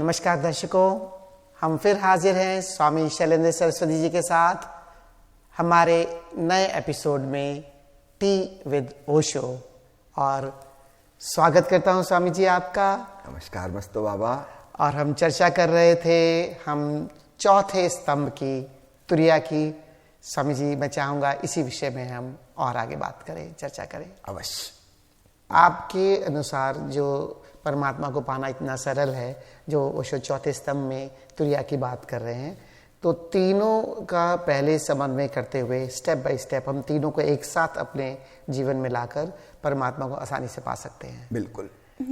नमस्कार दर्शकों, हम फिर हाजिर हैं स्वामी शैलेंद्र सरस्वती जी के साथ हमारे नए एपिसोड में टी विद ओशो। और स्वागत करता हूं स्वामी जी आपका। नमस्कार मस्तो बाबा। और हम चर्चा कर रहे थे हम चौथे स्तंभ की, तुरिया की। स्वामी जी, मैं चाहूंगा इसी विषय में हम और आगे बात करें, चर्चा करें। अवश्य। आपके अनुसार जो परमात्मा को पाना इतना सरल है, जो ओशो चौथे स्तंभ में तुरिया की बात कर रहे हैं, तो तीनों का पहले समन्वय करते हुए स्टेप बाय स्टेप हम तीनों को एक साथ अपने जीवन में लाकर परमात्मा को आसानी से पा सकते हैं। बिल्कुल।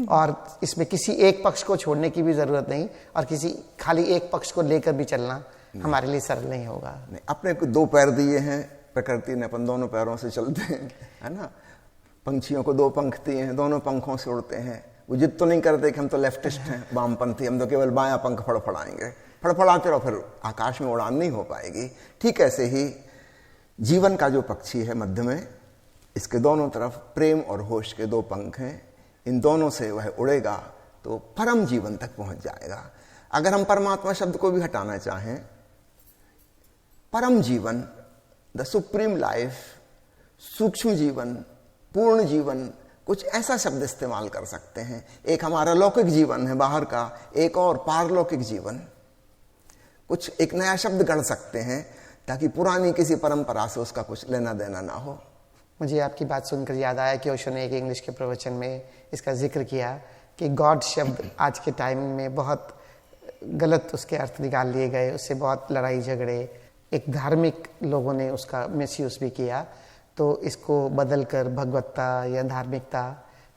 और इसमें किसी एक पक्ष को छोड़ने की भी जरूरत नहीं, और किसी खाली एक पक्ष को लेकर भी चलना हमारे लिए सरल नहीं होगा। नहीं, अपने को दो पैर दिए हैं प्रकृति ने, अपन दोनों पैरों से चलते हैं, है ना। पंछियों को दो पंख दिए हैं, दोनों पंखों से उड़ते हैं। वो जिद तो नहीं करते कि हम तो लेफ्टिस्ट हैं, वामपंथी, हम तो केवल बायां पंख फड़फड़ाएंगे। फड़फड़ाते रहो, फिर आकाश में उड़ान नहीं हो पाएगी। ठीक ऐसे ही जीवन का जो पक्षी है मध्य में, इसके दोनों तरफ प्रेम और होश के दो पंख हैं। इन दोनों से वह उड़ेगा तो परम जीवन तक पहुंच जाएगा। अगर हम परमात्मा शब्द को भी हटाना चाहें, परम जीवन, द सुप्रीम लाइफ, सूक्ष्म जीवन, पूर्ण जीवन, कुछ ऐसा शब्द इस्तेमाल कर सकते हैं। एक हमारा लौकिक जीवन है बाहर का, एक और पारलौकिक जीवन। कुछ एक नया शब्द गढ़ सकते हैं ताकि पुरानी किसी परंपरा से उसका कुछ लेना देना ना हो। मुझे आपकी बात सुनकर याद आया कि ओशो ने एक इंग्लिश के प्रवचन में इसका जिक्र किया कि गॉड शब्द आज के टाइम में बहुत गलत उसके अर्थ निकाल लिए गए, उससे बहुत लड़ाई झगड़े, एक धार्मिक लोगों ने उसका मिसयूज भी किया। तो इसको बदलकर भगवत्ता या धार्मिकता,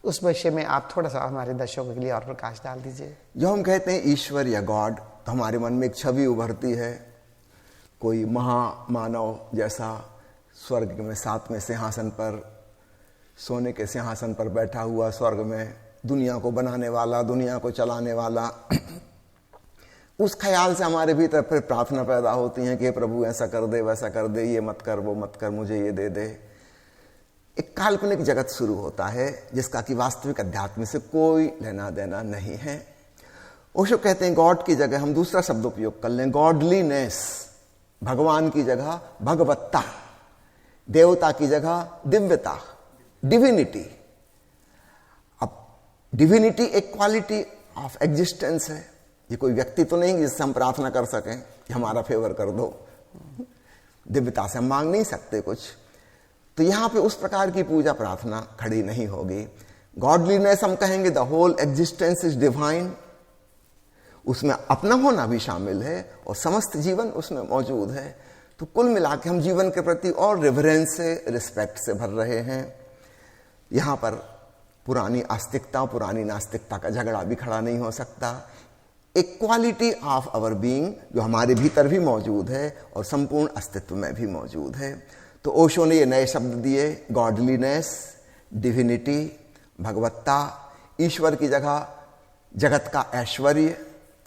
उस विषय में आप थोड़ा सा हमारे दर्शकों के लिए और प्रकाश डाल दीजिए। जो हम कहते हैं ईश्वर या गॉड, तो हमारे मन में एक छवि उभरती है, कोई महामानव जैसा स्वर्ग में 7वें सिंहासन पर, सोने के सिंहासन पर बैठा हुआ, स्वर्ग में दुनिया को बनाने वाला, दुनिया को चलाने वाला। उस ख्याल से हमारे भीतर फिर प्रार्थना पैदा होती है कि प्रभु ऐसा कर दे, वैसा कर दे, ये मत कर, वो मत कर, मुझे ये दे दे। एक काल्पनिक जगत शुरू होता है जिसका कि वास्तविक अध्यात्म से कोई लेना देना नहीं है। ओशो कहते हैं गॉड की जगह हम दूसरा शब्द उपयोग कर लें, गॉडलीनेस। भगवान की जगह भगवत्ता, देवता की जगह दिव्यता, डिविनिटी। अब डिविनिटी एक क्वालिटी ऑफ एग्जिस्टेंस है। ये कोई व्यक्ति तो नहीं जिससे हम प्रार्थना कर सकें कि हमारा फेवर कर दो। दिव्यता से हम मांग नहीं सकते कुछ। तो यहां पे उस प्रकार की पूजा प्रार्थना खड़ी नहीं होगी। गॉडलीनेस हम कहेंगे the whole existence is divine. उसमें अपना होना भी शामिल है और समस्त जीवन उसमें मौजूद है। तो कुल मिला के हम जीवन के प्रति और रिवरेंस से, रिस्पेक्ट से भर रहे हैं। यहां पर पुरानी आस्तिकता, पुरानी नास्तिकता का झगड़ा भी खड़ा नहीं हो सकता। एक क्वालिटी ऑफ आवर बीइंग जो हमारे भीतर भी मौजूद है और संपूर्ण अस्तित्व में भी मौजूद है। तो ओशो ने ये नए शब्द दिए, गॉडलीनेस, डिविनिटी, भगवत्ता। ईश्वर की जगह जगत का ऐश्वर्य,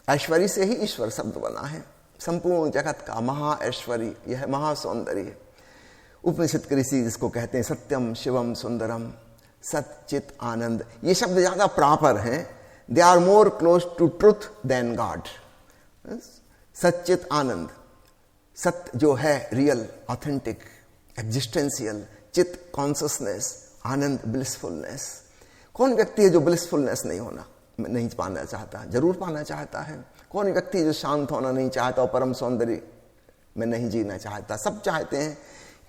ऐश्वर्य से ही ईश्वर शब्द बना है। संपूर्ण जगत का महा ऐश्वर्य, यह महासौंदर्य। उपनिषद के ऋषि जिसको कहते हैं सत्यम शिवम सुंदरम, सच्चित आनंद, ये शब्द ज्यादा प्रॉपर हैं। They are more close to truth than god. सच्चित आनंद, सत्य जो है, रियल, ऑथेंटिक, एग्जिस्टेंशियल, चित कॉन्शियसनेस, आनंद ब्लिसफुलनेस। कौन व्यक्ति है जो ब्लिसफुलनेस नहीं पाना चाहता? जरूर पाना चाहता है। कौन व्यक्ति है जो शांत होना नहीं चाहता और परम सौंदर्य में नहीं जीना चाहता? सब चाहते हैं।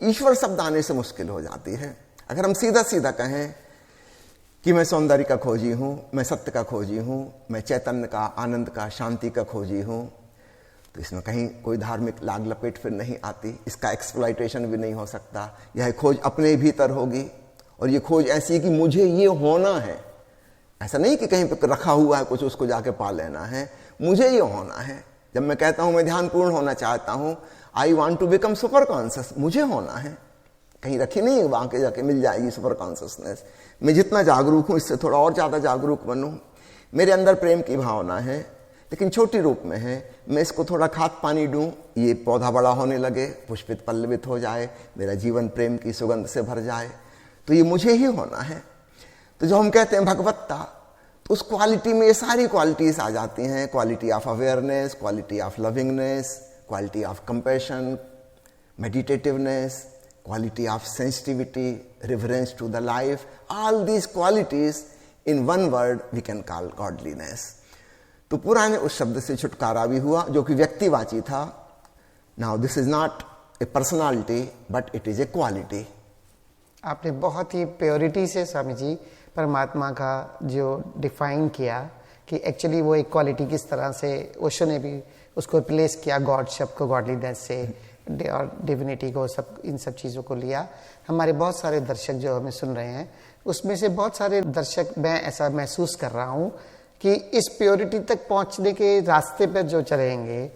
ईश्वर शब्द आने से मुश्किल हो जाती है। अगर हम सीधा सीधा कहें कि मैं सौंदर्य का खोजी हूं, मैं सत्य का खोजी हूं, मैं चैतन्य का, आनंद का, शांति का खोजी हूं, तो इसमें कहीं कोई धार्मिक लाग लपेट फिर नहीं आती। इसका एक्सप्लॉइटेशन भी नहीं हो सकता। यह खोज अपने भीतर होगी और ये खोज ऐसी है कि मुझे ये होना है। ऐसा नहीं कि कहीं पर रखा हुआ है कुछ, उसको जाके पा लेना है। मुझे ये होना है। जब मैं कहता हूं मैं ध्यानपूर्ण होना चाहता हूं, I want to become super conscious, मुझे होना है। कहीं रखी नहीं है, वहां के जाके मिल जाएगी सुपर कॉन्शियसनेस। मैं जितना जागरूक हूं इससे थोड़ा और ज्यादा जागरूक बनूं। मेरे अंदर प्रेम की भावना है लेकिन छोटी रूप में है। मैं इसको थोड़ा खाद पानी दूं, ये पौधा बड़ा होने लगे, पुष्पित पल्लवित हो जाए, मेरा जीवन प्रेम की सुगंध से भर जाए, तो ये मुझे ही होना है। तो जो हम कहते हैं भगवत्ता, तो उस क्वालिटी में ये सारी क्वालिटीज आ जाती हैं, quality of awareness, quality of lovingness, quality of compassion, meditativeness, quality of sensitivity, reverence to the life, all these qualities in one word we can call godliness. तो पुराने उस शब्द से छुटकारा भी हुआ जो कि व्यक्तिवाची था. Now this is not a personality but it is a quality. आपने बहुत ही प्योरिटी से स्वामी जी परमात्मा का जो डिफाइन किया कि एक्चुअली वो एक क्वालिटी किस तरह से ओशो ने भी उसको रिप्लेस किया गॉड शब्द को गॉडलीनेस से और डिविनिटी को, सब इन सब चीज़ों को लिया. हमारे बहुत सारे दर्शक जो हमें सुन रहे हैं उसमें से बहुत सारे दर्शक, मैं ऐसा महसूस कर रहा हूँ कि इस प्योरिटी तक पहुँचने के रास्ते पर जो चलेंगे,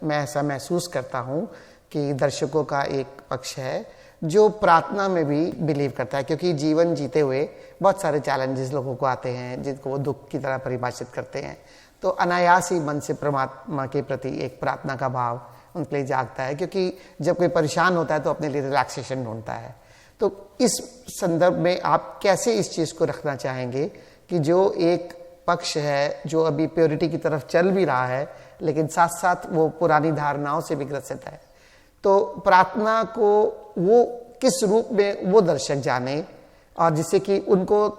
मैं ऐसा महसूस करता हूँ कि दर्शकों का एक पक्ष है जो प्रार्थना में भी बिलीव करता है, क्योंकि जीवन जीते हुए बहुत सारे चैलेंजेस लोगों को आते हैं जिनको वो दुख की तरह परिभाषित करते हैं. तो अनायास ही मन से परमात्मा के प्रति एक प्रार्थना का भाव उनके लिए जागता है, क्योंकि जब कोई परेशान होता है तो अपने लिए रिलैक्सेशन ढूंढता है. तो इस संदर्भ में आप कैसे इस चीज़ को रखना चाहेंगे कि जो एक पक्ष है जो अभी प्योरिटी की तरफ चल भी रहा है लेकिन साथ साथ वो पुरानी धारणाओं से भी ग्रसित है, तो प्रार्थना को वो किस रूप में वो दर्शक जाने और जिससे कि उनको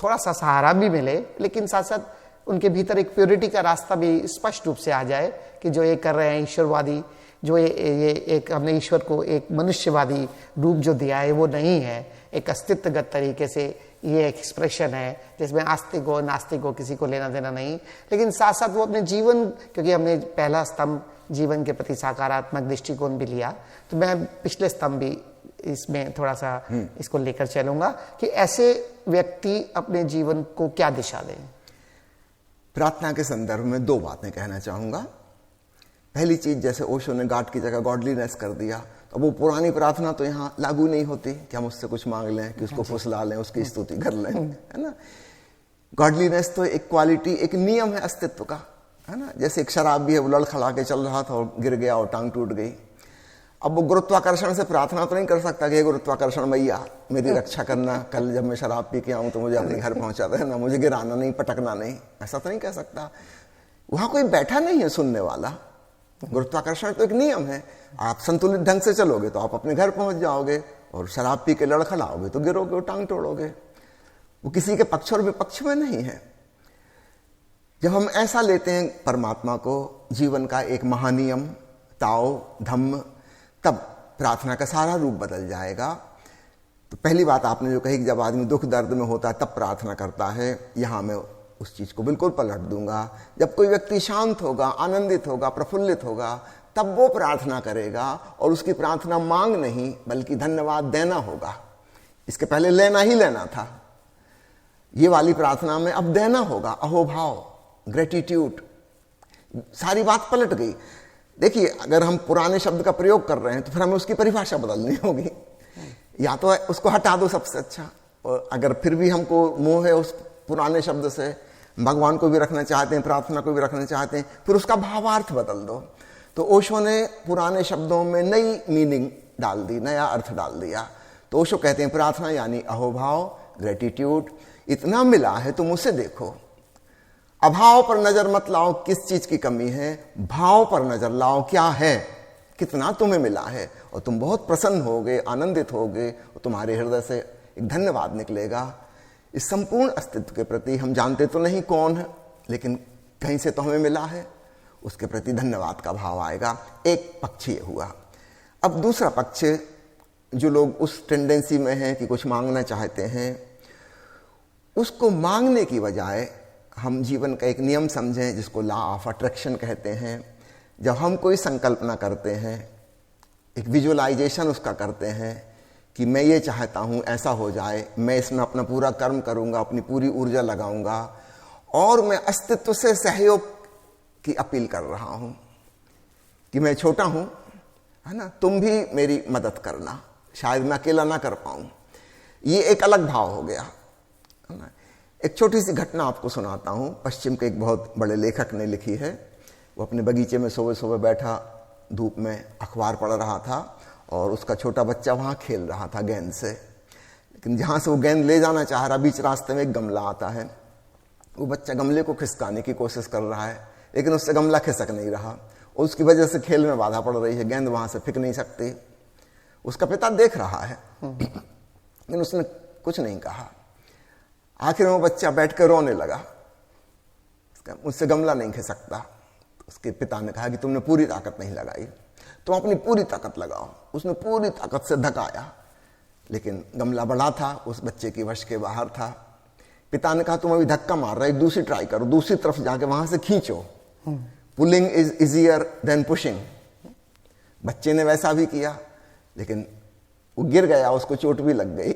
थोड़ा सा सहारा भी मिले लेकिन साथ साथ उनके भीतर एक प्योरिटी का रास्ता भी स्पष्ट रूप से आ जाए कि जो ये कर रहे हैं ईश्वरवादी, जो ये एक हमने ईश्वर को एक मनुष्यवादी रूप जो दिया है वो नहीं है, एक अस्तित्वगत तरीके से ये एक्सप्रेशन है जिसमें आस्तिक हो नास्तिक हो किसी को लेना देना नहीं, लेकिन साथ साथ वो अपने जीवन, क्योंकि हमने पहला स्तंभ जीवन के प्रति सकारात्मक दृष्टिकोण भी लिया, तो मैं पिछले स्तंभ भी इसमें थोड़ा सा इसको लेकर चलूंगा कि ऐसे व्यक्ति अपने जीवन को क्या दिशा दें. प्रार्थना के संदर्भ में दो बातें कहना चाहूंगा. पहली चीज, जैसे ओशो ने गॉड की जगह गॉडलीनेस कर दिया, तो वो पुरानी प्रार्थना तो यहाँ लागू नहीं होती कि हम उससे कुछ मांग लें, कि उसको फुसला लें, उसकी स्तुति कर लें, है ना. गॉडलीनेस तो एक क्वालिटी, एक नियम है अस्तित्व का, है ना. जैसे एक शराब भी है, वो लड़खड़ा के चल रहा था और गिर गया और टांग टूट गई. अब वो गुरुत्वाकर्षण से प्रार्थना तो नहीं कर सकता कि गुरुत्वाकर्षण मैया मेरी रक्षा करना, कल जब मैं शराब पी के आऊं तो मुझे अपने घर पहुंचा देना, मुझे गिराना नहीं, पटकना नहीं, ऐसा तो नहीं कह सकता. वहां कोई बैठा नहीं है सुनने वाला. गुरुत्वाकर्षण तो एक नियम है. आप संतुलित ढंग से चलोगे तो आप अपने घर पहुंच जाओगे, और शराब पी के लड़खड़ाओगे तो गिरोगे और टांग तोड़ोगे. वो किसी के पक्ष और विपक्ष में नहीं है. जब हम ऐसा लेते हैं परमात्मा को जीवन का एक महानियम, ताओ, धम्म, तब प्रार्थना का सारा रूप बदल जाएगा. तो पहली बात आपने जो कही कि जब आदमी दुख दर्द में होता है तब प्रार्थना करता है, यहां मैं उस चीज को बिल्कुल पलट दूंगा. जब कोई व्यक्ति शांत होगा, आनंदित होगा, प्रफुल्लित होगा, तब वो प्रार्थना करेगा, और उसकी प्रार्थना मांग नहीं बल्कि धन्यवाद देना होगा. इसके पहले लेना ही लेना था, ये वाली प्रार्थना में अब देना होगा. अहोभाव, ग्रेटिट्यूड, सारी बात पलट गई. देखिए, अगर हम पुराने शब्द का प्रयोग कर रहे हैं तो फिर हमें उसकी परिभाषा बदलनी होगी. या तो उसको हटा दो सबसे अच्छा, और अगर फिर भी हमको मोह है उस पुराने शब्द से, भगवान को भी रखना चाहते हैं, प्रार्थना को भी रखना चाहते हैं, फिर उसका भावार्थ बदल दो. तो ओशो ने पुराने शब्दों में नई मीनिंग डाल दी, नया अर्थ डाल दिया. तो ओशो कहते हैं प्रार्थना यानी अहोभाव, ग्रेटिट्यूड. इतना मिला है तुम उसे देखो. अभाव पर नजर मत लाओ किस चीज की कमी है, भाव पर नजर लाओ क्या है, कितना तुम्हें मिला है, और तुम बहुत प्रसन्न होगे, आनंदित होगे, और तुम्हारे हृदय से एक धन्यवाद निकलेगा. इस संपूर्ण अस्तित्व के प्रति हम जानते तो नहीं कौन है, लेकिन कहीं से तो हमें मिला है, उसके प्रति धन्यवाद का भाव आएगा. एक पक्ष ये हुआ. अब दूसरा पक्ष, जो लोग उस टेंडेंसी में हैं कि कुछ मांगना चाहते हैं, उसको मांगने की बजाय हम जीवन का एक नियम समझें जिसको लॉ ऑफ अट्रैक्शन कहते हैं. जब हम कोई संकल्पना करते हैं, एक विजुअलाइजेशन उसका करते हैं कि मैं ये चाहता हूँ ऐसा हो जाए, मैं इसमें अपना पूरा कर्म करूँगा, अपनी पूरी ऊर्जा लगाऊंगा, और मैं अस्तित्व से सहयोग की अपील कर रहा हूँ कि मैं छोटा हूँ, है ना, तुम भी मेरी मदद करना, शायद मैं अकेला ना कर पाऊँ. ये एक अलग भाव हो गया, है ना. एक छोटी सी घटना आपको सुनाता हूँ. पश्चिम के एक बहुत बड़े लेखक ने लिखी है. वो अपने बगीचे में सुबह सुबह बैठा धूप में अखबार पढ़ रहा था, और उसका छोटा बच्चा वहाँ खेल रहा था गेंद से. लेकिन जहाँ से वो गेंद ले जाना चाह रहा, बीच रास्ते में एक गमला आता है. वो बच्चा गमले को खिसकाने की कोशिश कर रहा है, लेकिन उससे गमला खिसक नहीं रहा और उसकी वजह से खेल में बाधा पड़ रही है, गेंद वहां से फेंक नहीं सकती। उसका पिता देख रहा है लेकिन उसने कुछ नहीं कहा। आखिर में वो बच्चा बैठ कर रोने लगा, मुझसे गमला नहीं खिसकता। उसके पिता ने कहा कि तुमने पूरी ताकत नहीं लगाई, तुम अपनी पूरी ताकत लगाओ। उसने पूरी ताकत से धकाया, लेकिन गमला बड़ा था, उस बच्चे की वश के बाहर था। पिता ने कहा तुम अभी धक्का मार रहे, दूसरी ट्राई करो, दूसरी तरफ जाके वहां से खींचो। Pulling is easier than pushing. बच्चे ने वैसा भी किया, लेकिन वो गिर गया, उसको चोट भी लग गई।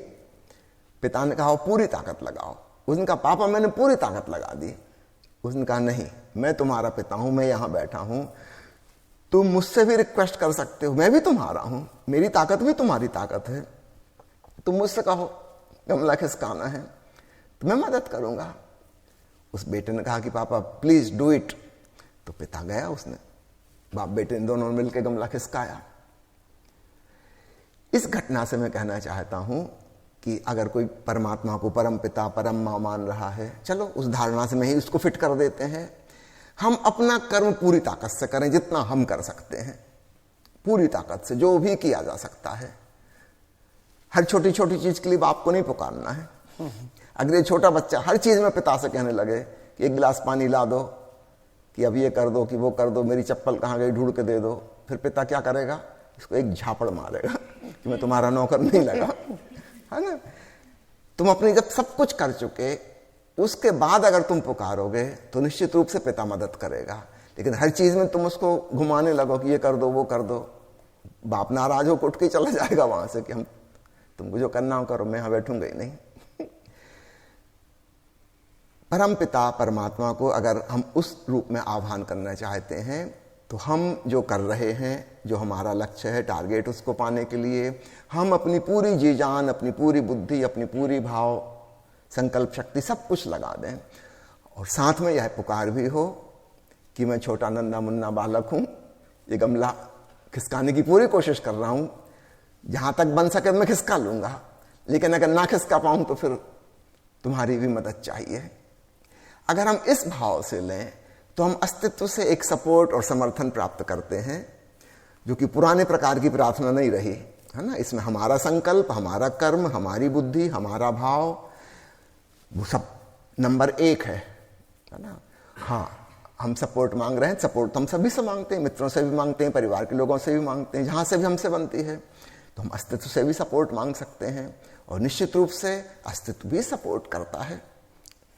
पिता ने कहा पूरी ताकत लगाओ। उसने कहा पापा मैंने पूरी ताकत लगा दी। उसने कहा नहीं, मैं तुम्हारा पिता हूं, मैं यहां बैठा हूं, तुम मुझसे भी रिक्वेस्ट कर सकते हो, मैं भी तुम्हारा हूं, मेरी ताकत भी तुम्हारी ताकत है। तुम मुझसे कहो गमला खिसकाना है तो मैं मदद करूंगा। उस बेटे ने कहा कि पापा प्लीज डू इट। तो पिता गया, उसने बाप बेटे ने दोनों मिलकर गमला खिसकाया। इस घटना से मैं कहना चाहता हूं कि अगर कोई परमात्मा को परम पिता परम मां मान रहा है, चलो उस धारणा से मैं ही उसको फिट कर देते हैं। हम अपना कर्म पूरी ताकत से करें, जितना हम कर सकते हैं, पूरी ताकत से जो भी किया जा सकता है। हर छोटी छोटी चीज के लिए बाप को नहीं पुकारना है। अगर ये छोटा बच्चा हर चीज में पिता से कहने लगे कि एक गिलास पानी ला दो, कि अब ये कर दो, कि वो कर दो, मेरी चप्पल कहाँ गई ढूंढ के दे दो, फिर पिता क्या करेगा? इसको एक झापड़ मारेगा कि मैं तुम्हारा नौकर नहीं लगा, है ना। तुम अपनी जब सब कुछ कर चुके, उसके बाद अगर तुम पुकारोगे तो निश्चित रूप से पिता मदद करेगा। लेकिन हर चीज में तुम उसको घुमाने लगो कि ये कर दो वो कर दो, बाप नाराज हो उठ के चला जाएगा वहां से कि हम तुमको जो करना हो करो, मैं यहां बैठूंगा ही नहीं। परम पिता परमात्मा को अगर हम उस रूप में आह्वान करना चाहते हैं तो हम जो कर रहे हैं, जो हमारा लक्ष्य है, टारगेट, उसको पाने के लिए हम अपनी पूरी जी जान, अपनी पूरी बुद्धि, अपनी पूरी भाव, संकल्प शक्ति सब कुछ लगा दें। और साथ में यह पुकार भी हो कि मैं छोटा नन्ना मुन्ना बालक हूं, ये गमला खिसकाने की पूरी कोशिश कर रहा हूं, जहां तक बन सके मैं खिसका लूंगा, लेकिन अगर ना खिसका पाऊं तो फिर तुम्हारी भी मदद चाहिए। अगर हम इस भाव से लें तो हम अस्तित्व से एक सपोर्ट और समर्थन प्राप्त करते हैं, जो कि पुराने प्रकार की प्रार्थना नहीं रही, है ना। इसमें हमारा संकल्प, हमारा कर्म, हमारी बुद्धि, हमारा भाव, वो सब नंबर 1 है ना। हाँ, हम सपोर्ट मांग रहे हैं, सपोर्ट हम सभी से मांगते हैं, मित्रों से भी मांगते हैं, परिवार के लोगों से भी मांगते हैं, जहां से भी हमसे बनती है। तो हम अस्तित्व से भी सपोर्ट मांग सकते हैं, और निश्चित रूप से अस्तित्व भी सपोर्ट करता है।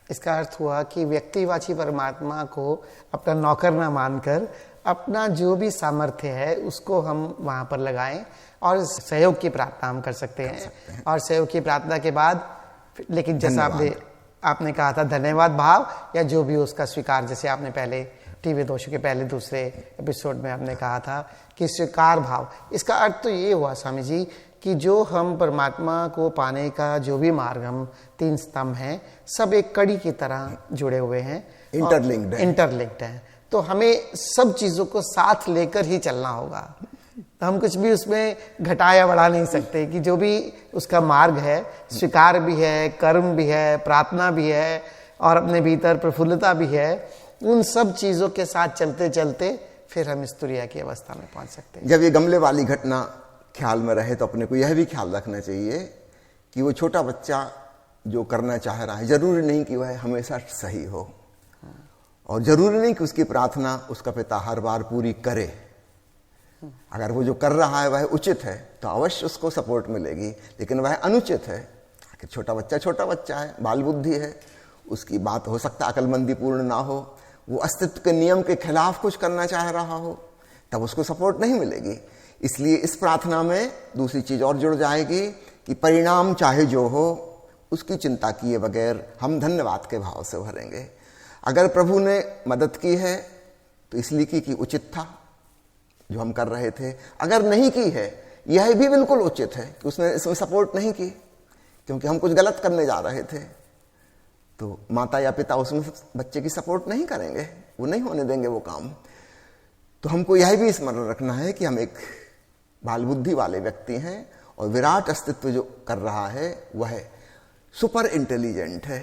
इसका अर्थ हुआ कि व्यक्तिवाची परमात्मा को अपना नौकर ना मानकर अपना जो भी सामर्थ्य है उसको हम वहां पर लगाएं, और सहयोग की प्रार्थना हम कर सकते हैं। और सहयोग की प्रार्थना के बाद, लेकिन जैसा आपने कहा था धन्यवाद भाव, या जो भी उसका स्वीकार, जैसे आपने पहले टीवी दोषों के पहले दूसरे एपिसोड में आपने कहा था कि स्वीकार भाव। इसका अर्थ तो ये हुआ स्वामी जी कि जो हम परमात्मा को पाने का जो भी मार्ग, हम 3 स्तंभ हैं, सब एक कड़ी की तरह जुड़े हुए हैं, इंटरलिंक्ड हैं। तो हमें सब चीजों को साथ लेकर ही चलना होगा। तो हम कुछ भी उसमें घटा या बढ़ा नहीं सकते कि जो भी उसका मार्ग है, स्वीकार भी है, कर्म भी है, प्रार्थना भी है, और अपने भीतर प्रफुल्लता भी है, उन सब चीजों के साथ चलते चलते फिर हम इस तुरिया की अवस्था में पहुंच सकते हैं। जब ये गमले वाली घटना ख्याल में रहे तो अपने को यह भी ख्याल रखना चाहिए कि वो छोटा बच्चा जो करना चाह रहा है, जरूरी नहीं कि वह हमेशा सही हो, और जरूरी नहीं कि उसकी प्रार्थना उसका पिता हर बार पूरी करे। अगर वो जो कर रहा है वह उचित है तो अवश्य उसको सपोर्ट मिलेगी, लेकिन वह अनुचित है, छोटा बच्चा है, बाल बुद्धि है, उसकी बात हो सकता है अकलमंदी पूर्ण ना हो, वो अस्तित्व के नियम के खिलाफ कुछ करना चाह रहा हो, तब उसको सपोर्ट नहीं मिलेगी। इसलिए इस प्रार्थना में दूसरी चीज और जुड़ जाएगी कि परिणाम चाहे जो हो उसकी चिंता किए बगैर हम धन्यवाद के भाव से भरेंगे। अगर प्रभु ने मदद की है तो इसलिए की कि उचित था जो हम कर रहे थे, अगर नहीं की है यह भी बिल्कुल उचित है कि उसने इसमें सपोर्ट नहीं की, क्योंकि हम कुछ गलत करने जा रहे थे, तो माता या पिता उसमें बच्चे की सपोर्ट नहीं करेंगे, वो नहीं होने देंगे वो काम। तो हमको यह भी स्मरण रखना है कि हम एक बाल बुद्धि वाले व्यक्ति हैं, और विराट अस्तित्व जो कर रहा है वह सुपर इंटेलिजेंट है,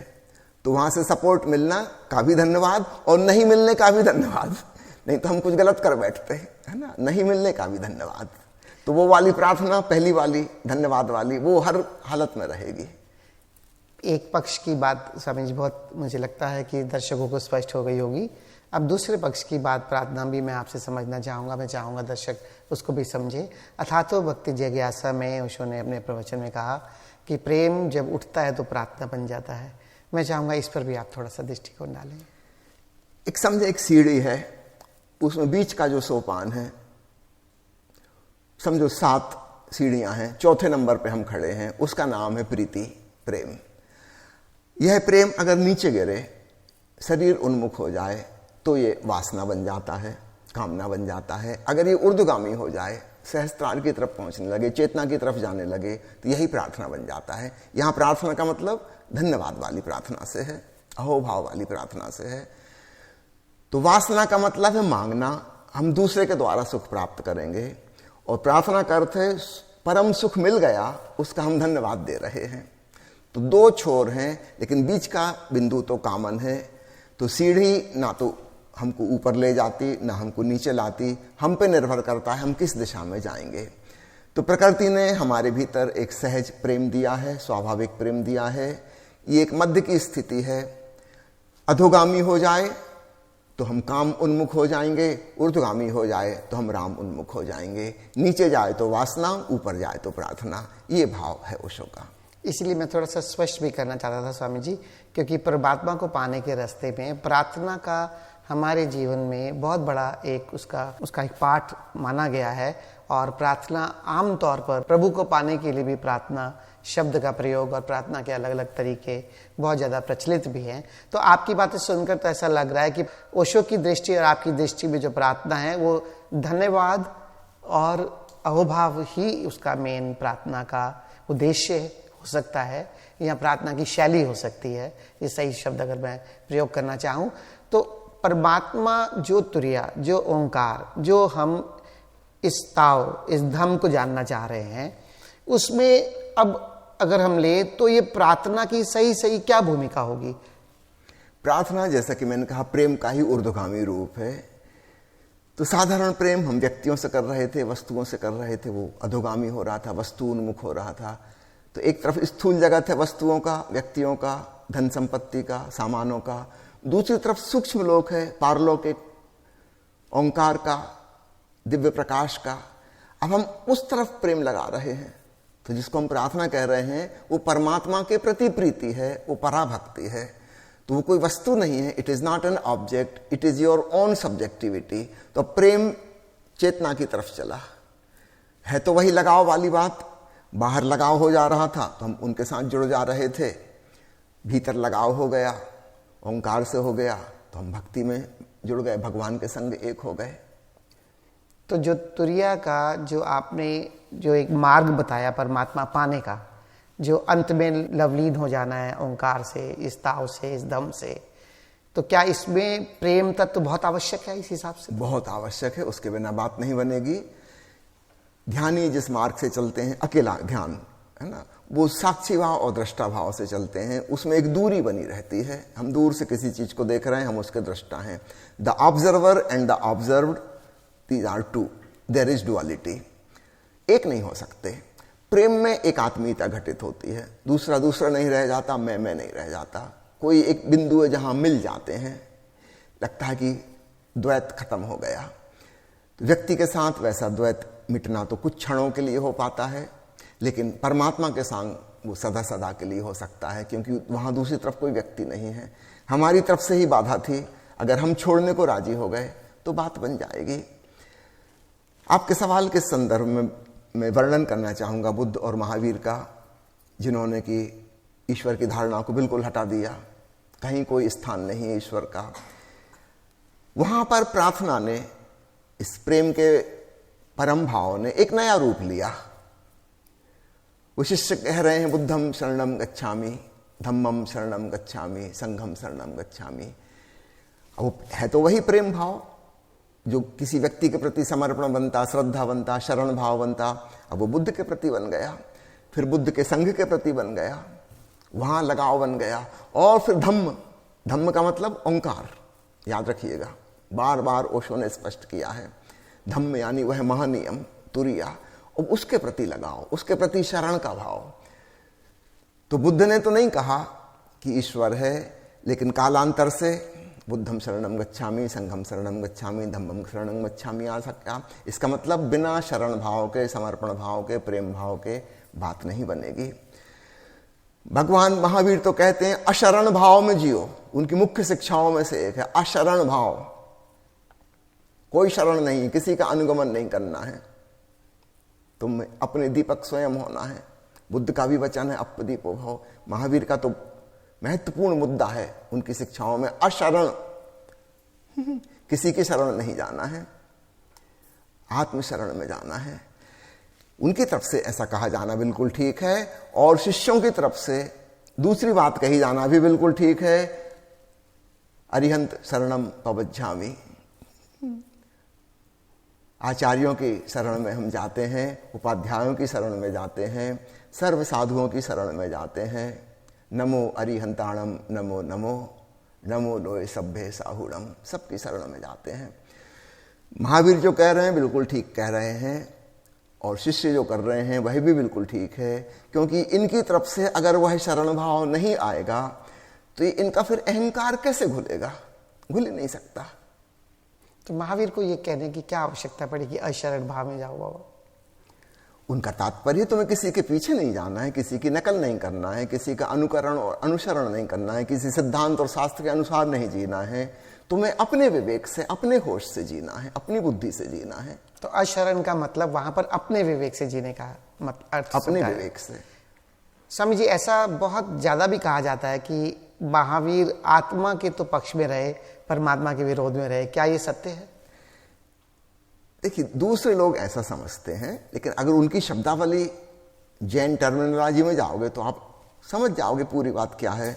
तो वहां से सपोर्ट मिलना का भी धन्यवाद और नहीं मिलने का भी धन्यवाद। नहीं तो हम कुछ गलत कर बैठते हैं, है ना। नहीं मिलने का भी धन्यवाद। तो वो वाली प्रार्थना, पहली वाली धन्यवाद वाली, वो हर हालत में रहेगी। एक पक्ष की बात स्वामी जी बहुत मुझे लगता है कि दर्शकों को स्पष्ट हो गई होगी। अब दूसरे पक्ष की बात, प्रार्थना भी मैं आपसे समझना चाहूँगा। मैं चाहूँगा दर्शक उसको भी समझे। अथातो भक्ति जिज्ञासा में ओशो ने अपने प्रवचन में कहा कि प्रेम जब उठता है तो प्रार्थना बन जाता है। मैं चाहूँगा इस पर भी आप थोड़ा सा दृष्टिकोण डालें। एक समझे, एक सीढ़ी है, उसमें बीच का जो सोपान है, समझो 7 सीढ़ियां हैं, चौथे नंबर पे हम खड़े हैं, उसका नाम है प्रीति, प्रेम। यह प्रेम अगर नीचे गिरे, शरीर उन्मुख हो जाए तो ये वासना बन जाता है, कामना बन जाता है। अगर ये ऊर्ध्वगामी हो जाए, सहस्त्रार की तरफ पहुंचने लगे, चेतना की तरफ जाने लगे, तो यही प्रार्थना बन जाता है। यहां प्रार्थना का मतलब धन्यवाद वाली प्रार्थना से है, अहोभाव वाली प्रार्थना से है। तो वासना का मतलब है मांगना, हम दूसरे के द्वारा सुख प्राप्त करेंगे, और प्रार्थना का अर्थ है परम सुख मिल गया, उसका हम धन्यवाद दे रहे हैं। तो 2 छोर हैं, लेकिन बीच का बिंदु तो कॉमन है। तो सीढ़ी ना तो हमको ऊपर ले जाती, ना हमको नीचे लाती, हम पे निर्भर करता है हम किस दिशा में जाएंगे। तो प्रकृति ने हमारे भीतर एक सहज प्रेम दिया है, स्वाभाविक प्रेम दिया है। ये एक मध्य की स्थिति है। अधोगामी हो जाए तो हम काम उन्मुख हो जाएंगे, ऊर्ध्वगामी हो जाए तो हम राम उन्मुख हो जाएंगे। नीचे जाए तो वासना, ऊपर जाए तो प्रार्थना। ये भाव है ओशो का। इसलिए मैं थोड़ा सा स्पष्ट भी करना चाहता था स्वामी जी, क्योंकि परमात्मा को पाने के रास्ते में प्रार्थना का हमारे जीवन में बहुत बड़ा एक उसका एक पार्ट माना गया है। और प्रार्थना आम तौर पर प्रभु को पाने के लिए भी प्रार्थना शब्द का प्रयोग और प्रार्थना के अलग अलग तरीके बहुत ज़्यादा प्रचलित भी हैं। तो आपकी बातें सुनकर तो ऐसा लग रहा है कि ओशो की दृष्टि और आपकी दृष्टि में जो प्रार्थना है वो धन्यवाद और अहोभाव ही उसका मेन प्रार्थना का उद्देश्य हो सकता है, या प्रार्थना की शैली हो सकती है। ये सही शब्द अगर मैं प्रयोग करना चाहूँ तो परमात्मा जो तुरिया, जो ओंकार, जो हम इस ताव, इस धम को जानना चाह रहे हैं, उसमें अब अगर हम ले तो ये प्रार्थना की सही क्या भूमिका होगी? प्रार्थना, जैसा कि मैंने कहा, प्रेम का ही ऊर्ध्वगामी रूप है। तो साधारण प्रेम हम व्यक्तियों से कर रहे थे, वस्तुओं से कर रहे थे, वो अधोगामी हो रहा था, वस्तु उन्मुख हो रहा था। तो एक तरफ स्थूल जगत है वस्तुओं का, व्यक्तियों का, धन संपत्ति का, सामानों का। दूसरी तरफ सूक्ष्म लोक है, पारलौकिक, ओंकार का, दिव्य प्रकाश का। अब हम उस तरफ प्रेम लगा रहे हैं। तो जिसको हम प्रार्थना कह रहे हैं वो परमात्मा के प्रति प्रीति है, वो पराभक्ति है। तो वो कोई वस्तु नहीं है, it is not an object, it is your own subjectivity. तो प्रेम चेतना की तरफ चला है। तो वही लगाव वाली बात, बाहर लगाव हो जा रहा था तो हम उनके साथ जुड़ जा रहे थे, भीतर लगाव हो गया, ओंकार से हो गया तो हम भक्ति में जुड़ गए, भगवान के संग एक हो गए। तो जो तुरिया का जो आपने जो एक मार्ग बताया परमात्मा पाने का, जो अंत में लवलीन हो जाना है ओंकार से, इस ताव से, इस दम से, तो क्या इसमें प्रेम तत्व तो बहुत आवश्यक है? इस हिसाब से बहुत आवश्यक है, उसके बिना बात नहीं बनेगी। ध्यानी जिस मार्ग से चलते हैं, अकेला ध्यान है ना, वो साक्षी भाव और दृष्टा भाव से चलते हैं। उसमें एक दूरी बनी रहती है, हम दूर से किसी चीज को देख रहे हैं, हम उसके दृष्टा हैं। The observer and the observed, these are two, there is duality, एक नहीं हो सकते। प्रेम में एक आत्मीयता घटित होती है, दूसरा नहीं रह जाता, मैं नहीं रह जाता। कोई एक बिंदु है जहां मिल जाते हैं, लगता है कि द्वैत खत्म हो गया। तो व्यक्ति के साथ वैसा द्वैत मिटना तो कुछ क्षणों के लिए हो पाता है, लेकिन परमात्मा के संग वो सदा सदा के लिए हो सकता है, क्योंकि वहां दूसरी तरफ कोई व्यक्ति नहीं है। हमारी तरफ से ही बाधा थी, अगर हम छोड़ने को राजी हो गए तो बात बन जाएगी। आपके सवाल के संदर्भ में मैं वर्णन करना चाहूंगा बुद्ध और महावीर का, जिन्होंने कि ईश्वर की धारणा को बिल्कुल हटा दिया, कहीं कोई स्थान नहीं है ईश्वर का। वहां पर प्रार्थना ने, इस प्रेम के परम भाव ने एक नया रूप लिया। वो शिष्य कह रहे हैं, बुद्धम शरणम गच्छामि, धम्मम शरणम गच्छामि, संघम शरणम गच्छामि। अब है तो वही प्रेम भाव जो किसी व्यक्ति के प्रति समर्पण बनता, श्रद्धा बनता, शरण भाव बनता। अब वो बुद्ध के प्रति बन गया, फिर बुद्ध के संघ के प्रति बन गया। वहां लगाव बन गया। और फिर धम्म, धम्म का मतलब ओंकार, याद रखिएगा, बार बार ओशो ने स्पष्ट किया है। धम्म यानी वह महानियम, तुरिया, और उसके प्रति लगाओ, उसके प्रति शरण का भाव। तो बुद्ध ने तो नहीं कहा कि ईश्वर है, लेकिन कालांतर से बुद्धम शरणम गच्छामि, संघम शरणम गच्छामि, धम्मम शरणम गच्छामि आ सकता। इसका मतलब बिना शरण भाव के, समर्पण भाव के, प्रेम भाव के बात नहीं बनेगी। भगवान महावीर तो कहते हैं अशरण भाव में जियो, उनकी मुख्य शिक्षाओं में से एक है अशरण भाव। कोई शरण नहीं, किसी का अनुगमन नहीं करना है, तुम अपने दीपक स्वयं होना है। बुद्ध का भी वचन है अपदीपो भव। महावीर का तो महत्वपूर्ण मुद्दा है उनकी शिक्षाओं में अशरण, किसी की शरण नहीं जाना है, आत्मशरण में जाना है। उनकी तरफ से ऐसा कहा जाना बिल्कुल ठीक है, और शिष्यों की तरफ से दूसरी बात कही जाना भी बिल्कुल ठीक है, अरिहंत शरणम पवज्झामि। आचार्यों की शरण में हम जाते हैं, उपाध्यायों की शरण में जाते हैं, सर्व साधुओं की शरण में जाते हैं। नमो अरिहंताणम नमो नमो, नमो लोय सभ्य साहुणम, सबकी शरण में जाते हैं। महावीर जो कह रहे हैं बिल्कुल ठीक कह रहे हैं, और शिष्य जो कर रहे हैं वह भी बिल्कुल ठीक है, क्योंकि इनकी तरफ से अगर वह शरण भाव नहीं आएगा तो इनका फिर अहंकार कैसे घुलेगा? घुल ही नहीं सकता। तो महावीर को ये कहने की क्या आवश्यकता पड़ी कि अशरण भाव में जाओ बाबा? उनका तात्पर्य तुम्हें किसी के पीछे नहीं जाना है, किसी की नकल नहीं करना है, किसी का अनुकरण और अनुसरण नहीं करना है, किसी सिद्धांत और शास्त्र के अनुसार नहीं जीना है। तुम्हें अपने विवेक से, अपने होश से जीना है, अपनी बुद्धि से जीना है। तो अशरण का मतलब वहां पर अपने विवेक से जीने का अर्थ अपने विवेक से। स्वामी जी, ऐसा बहुत ज्यादा भी कहा जाता है कि महावीर आत्मा के तो पक्ष में रहे, परमात्मा के विरोध में रहे। क्या ये सत्य है? देखिए, दूसरे लोग ऐसा समझते हैं, लेकिन अगर उनकी शब्दावली जैन टर्मिनोलॉजी में जाओगे तो आप समझ जाओगे पूरी बात क्या है।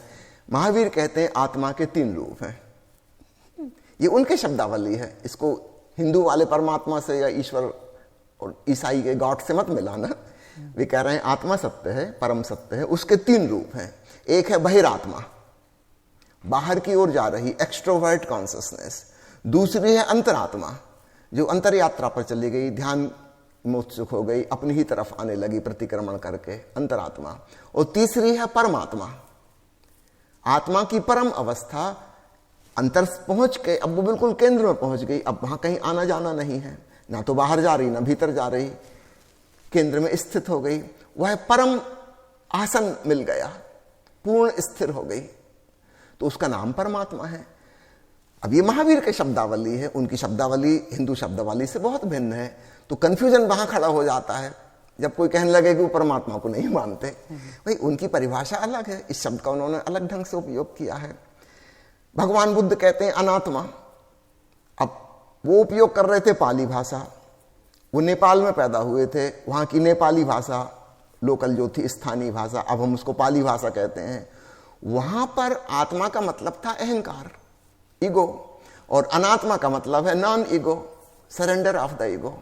महावीर कहते हैं आत्मा के 3 रूप हैं, ये उनके शब्दावली है। इसको हिंदू वाले परमात्मा से या ईश्वर और ईसाई के गॉड से मत मिलाना। वे कह रहे हैं आत्मा सत्य है, परम सत्य है, उसके 3 रूप हैं। एक है बहिरात्मा, बाहर की ओर जा रही एक्सट्रोवर्ट कॉन्शियसनेस। दूसरी है अंतरात्मा, जो अंतर यात्रा पर चली गई, ध्यान में उत्सुक हो गई, अपनी ही तरफ आने लगी प्रतिक्रमण करके, अंतरात्मा। और तीसरी है परमात्मा, आत्मा की परम अवस्था, अंतर पहुंच के अब वो बिल्कुल केंद्र में पहुंच गई। अब वहां कहीं आना जाना नहीं है, ना तो बाहर जा रही ना भीतर जा रही, केंद्र में स्थित हो गई। वह परम आसन मिल गया, पूर्ण स्थिर हो गई, तो उसका नाम परमात्मा है। अब ये महावीर के शब्दावली है, उनकी शब्दावली हिंदू शब्दावली से बहुत भिन्न है। तो कंफ्यूजन वहां खड़ा हो जाता है जब कोई कहने लगे कि वो परमात्मा को नहीं मानते। भाई, उनकी परिभाषा अलग है, इस शब्द का उन्होंने अलग ढंग से उपयोग किया है। भगवान बुद्ध कहते हैं अनात्मा। अब वो उपयोग कर रहे थे पाली भाषा, वो नेपाल में पैदा हुए थे, वहां की नेपाली भाषा लोकल जो थी, स्थानीय भाषा, अब हम उसको पाली भाषा कहते हैं। वहां पर आत्मा का मतलब था अहंकार, ईगो, और अनात्मा का मतलब है non ego, surrender of the ego.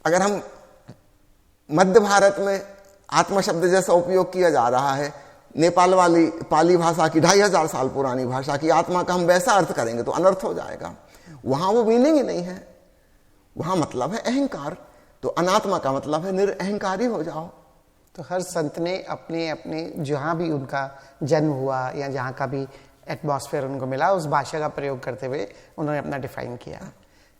अगर हम मध्य भारत में आत्मा शब्द जैसा उपयोग किया जा रहा है, नेपाल वाली पाली भाषा की 2500 साल पुरानी भाषा की आत्मा का हम वैसा अर्थ करेंगे तो अनर्थ हो जाएगा। वहां वो मीनिंग ही नहीं है, वहां मतलब है अहंकार। तो अनात्मा का मतलब है निरअहंकारी हो जाओ। तो हर संत ने अपने अपने जहां भी उनका जन्म हुआ या जहां का भी एटमॉस्फेयर उनको मिला, उस भाषा का प्रयोग करते हुए उन्होंने अपना डिफाइन किया।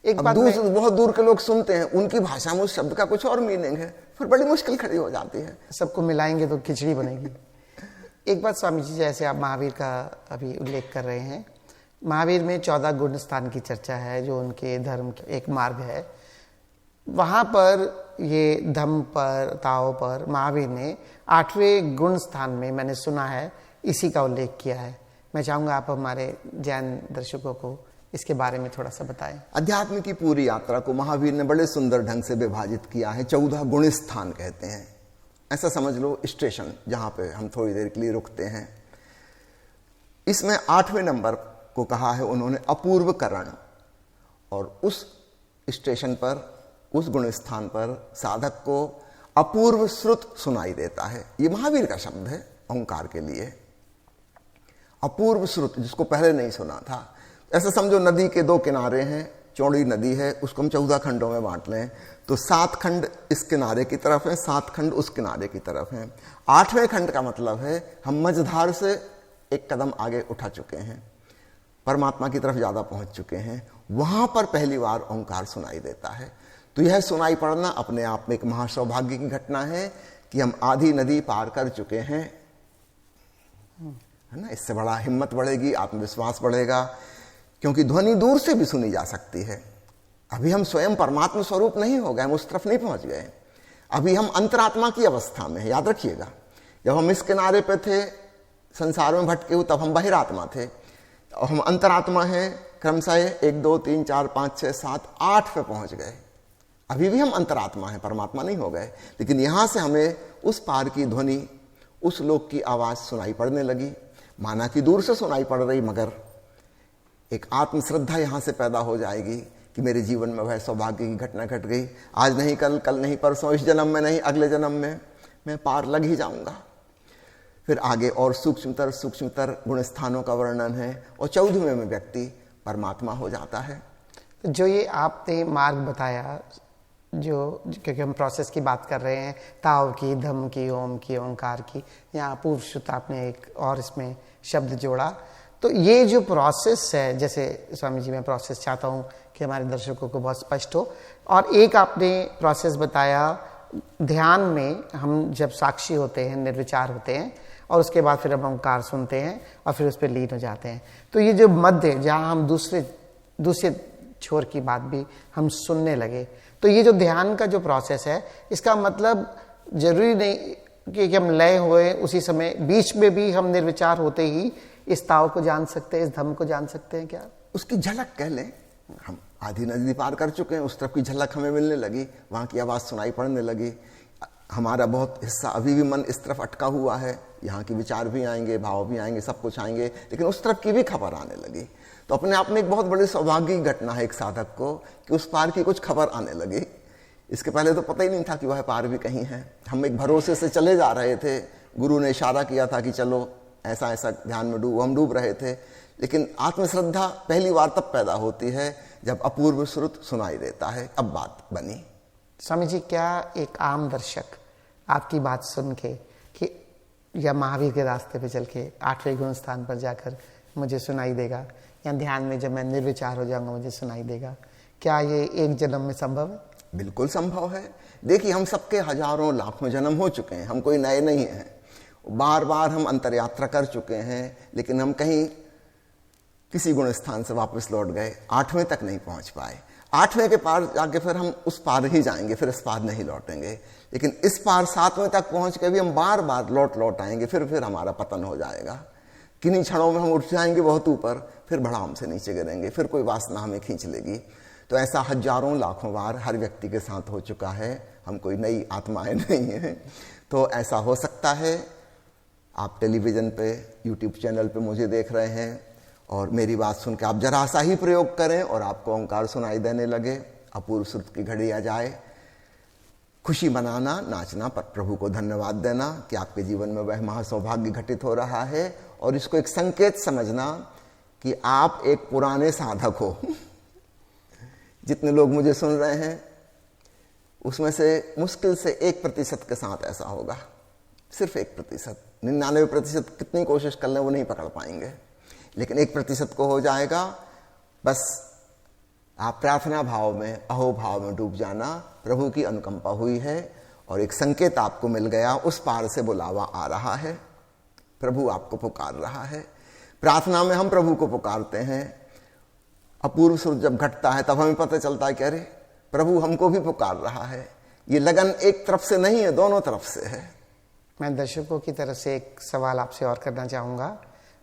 एक बात बहुत दूर के लोग सुनते हैं, उनकी भाषा में उस शब्द का कुछ और मीनिंग है, फिर बड़ी मुश्किल खड़ी हो जाती है। सबको मिलाएंगे तो खिचड़ी बनेगी। एक बात स्वामी जी, जैसे आप महावीर का अभी उल्लेख कर रहे हैं, महावीर में 14 गुण स्थान की चर्चा है, जो उनके धर्म के एक मार्ग है। वहां पर ये धम्म पर, ताओ पर महावीर ने 8वें गुण स्थान में, मैंने सुना है, इसी का उल्लेख किया है। मैं चाहूंगा आप हमारे जैन दर्शकों को इसके बारे में थोड़ा सा बताएं। अध्यात्म की पूरी यात्रा को महावीर ने बड़े सुंदर ढंग से विभाजित किया है। 14 गुण स्थान कहते हैं, ऐसा समझ लो स्टेशन, जहां पे हम थोड़ी देर के लिए रुकते हैं। इसमें 8वें नंबर को कहा है उन्होंने अपूर्वकरण, और उस स्टेशन पर, उस गुण स्थान पर साधक को अपूर्व श्रुत सुनाई देता है। ये महावीर का शब्द है ओंकार के लिए। अपूर्व श्रुत, जिसको पहले नहीं सुना था। ऐसा समझो नदी के 2 किनारे हैं, चौड़ी नदी है, उसको हम 14 खंडों में बांट लें तो 7 खंड इस किनारे की तरफ हैं, 7 खंड उस किनारे की तरफ हैं। 8वें खंड का मतलब है हम मझधार से एक कदम आगे उठा चुके हैं, परमात्मा की तरफ ज्यादा पहुंच चुके हैं। वहां पर पहली बार ओंकार सुनाई देता है। तो यह सुनाई पड़ना अपने आप में एक महासौभाग्य की घटना है कि हम आधी नदी पार कर चुके हैं, है ना। इससे बड़ा हिम्मत बढ़ेगी, आत्मविश्वास बढ़ेगा, क्योंकि ध्वनि दूर से भी सुनी जा सकती है। अभी हम स्वयं परमात्मा स्वरूप नहीं हो गए, हम उस तरफ नहीं पहुंच गए। अभी हम अंतरात्मा की अवस्था में है, याद रखिएगा। जब हम इस किनारे पे थे संसार में भटके हुए, तब हम बहिरात्मा थे, और हम अंतरात्मा हैं क्रमशः 1 2 3 4 5 6 7 8 पे पहुंच गए। अभी भी हम अंतरात्मा हैं, परमात्मा नहीं हो गए। लेकिन यहां से हमें उस पार की ध्वनि, उस लोक की आवाज सुनाई पड़ने लगी। माना कि दूर से सुनाई पड़ रही, मगर एक आत्मश्रद्धा यहां से पैदा हो जाएगी कि मेरे जीवन में वह सौभाग्य की घटना घट गई। आज नहीं कल, कल नहीं परसों, इस जन्म में नहीं अगले जन्म में मैं पार लग ही जाऊंगा। फिर आगे और सूक्ष्मतर गुण स्थानों का वर्णन है, और 14वें में व्यक्ति परमात्मा हो जाता है। जो ये आपने मार्ग बताया, जो क्योंकि हम प्रोसेस की बात कर रहे हैं, ताव की, धम की, ओम की, ओंकार की, यहाँ पूर्व श्रुत आपने एक और इसमें शब्द जोड़ा। तो ये जो प्रोसेस है, जैसे स्वामी जी मैं प्रोसेस चाहता हूँ कि हमारे दर्शकों को बहुत स्पष्ट हो। और एक आपने प्रोसेस बताया, ध्यान में हम जब साक्षी होते हैं, निर्विचार होते हैं, और उसके बाद फिर हम ओंकार सुनते हैं और फिर उस पर लीन हो जाते हैं। तो ये जो मध्य, जहाँ हम दूसरे छोर की बात भी हम सुनने लगे, तो ये जो ध्यान का जो प्रोसेस है, इसका मतलब जरूरी नहीं कि हम लय हुए उसी समय, बीच में भी हम निर्विचार होते ही इस ताव को जान सकते हैं, इस धम को जान सकते हैं क्या? उसकी झलक कह लें। हम आधी नदी पार कर चुके हैं, उस तरफ की झलक हमें मिलने लगी, वहां की आवाज सुनाई पड़ने लगी। हमारा बहुत हिस्सा अभी भी मन इस तरफ अटका हुआ है, यहाँ के विचार भी आएंगे, भाव भी आएंगे, सब कुछ आएंगे, लेकिन उस तरफ की भी खबर आने लगी। तो अपने आप में एक बहुत बड़ी सौभाग्य की घटना है एक साधक को कि उस पार की कुछ खबर आने लगी। इसके पहले तो पता ही नहीं था कि वह पार भी कहीं है। हम एक भरोसे से चले जा रहे थे, गुरु ने इशारा किया था कि चलो ऐसा ऐसा ध्यान में डूबो, हम डूब रहे थे। लेकिन आत्मश्रद्धा पहली बार तब पैदा होती है जब अपूर्व श्रुत सुनाई देता है। अब बात बनी। स्वामी जी, क्या एक आम दर्शक आपकी बात सुन के कि या महावीर के रास्ते पे चल के 8वें गुण स्थान पर जाकर मुझे सुनाई देगा, या ध्यान में जब मैं निर्विचार हो जाऊंगा मुझे सुनाई देगा, क्या ये एक जन्म में संभव है? बिल्कुल संभव है। देखिए, हम सबके हजारों लाखों जन्म हो चुके हैं, हम कोई नए नहीं हैं। बार बार हम अंतर यात्रा कर चुके हैं, लेकिन हम कहीं किसी गुण स्थान से वापस लौट गए, 8वें तक नहीं पहुंच पाए। 8वें के पार जाके फिर हम उस पार ही जाएंगे, फिर इस पार नहीं लौटेंगे। लेकिन इस पार 7वें तक पहुंच के भी हम बार बार लौट आएंगे, फिर हमारा पतन हो जाएगा। किन्हीं क्षणों में हम उठ जाएंगे बहुत ऊपर, फिर भड़ाम से नीचे गिरेंगे, फिर कोई वासना हमें खींच लेगी। तो ऐसा हजारों लाखों बार हर व्यक्ति के साथ हो चुका है। हम कोई नई आत्माएं नहीं हैं। तो ऐसा हो सकता है, आप टेलीविजन पे, यूट्यूब चैनल पे मुझे देख रहे हैं और मेरी बात सुन के आप जरा सा ही प्रयोग करें और आपको ओंकार सुनाई देने लगे, अपूर्व श्रुत की घड़ी आ जाए। खुशी मनाना, नाचना, पर प्रभु को धन्यवाद देना कि आपके जीवन में वह महासौभाग्य घटित हो रहा है, और इसको एक संकेत समझना कि आप एक पुराने साधक हो। जितने लोग मुझे सुन रहे हैं उसमें से मुश्किल से 1% के साथ ऐसा होगा, सिर्फ 1%। 99% कितनी कोशिश कर लें वो नहीं पकड़ पाएंगे, लेकिन 1% को हो जाएगा। बस आप प्रार्थना भाव में, अहोभाव में डूब जाना। प्रभु की अनुकंपा हुई है और एक संकेत आपको मिल गया, उस पार से बुलावा आ रहा है, प्रभु आपको पुकार रहा है। प्रार्थना में हम प्रभु को पुकारते हैं, अपूर्व श्रुत जब घटता है तब हमें पता चलता है कि अरे प्रभु हमको भी पुकार रहा है। ये लगन एक तरफ से नहीं है, दोनों तरफ से है। मैं दर्शकों की तरफ से एक सवाल आपसे और करना चाहूँगा।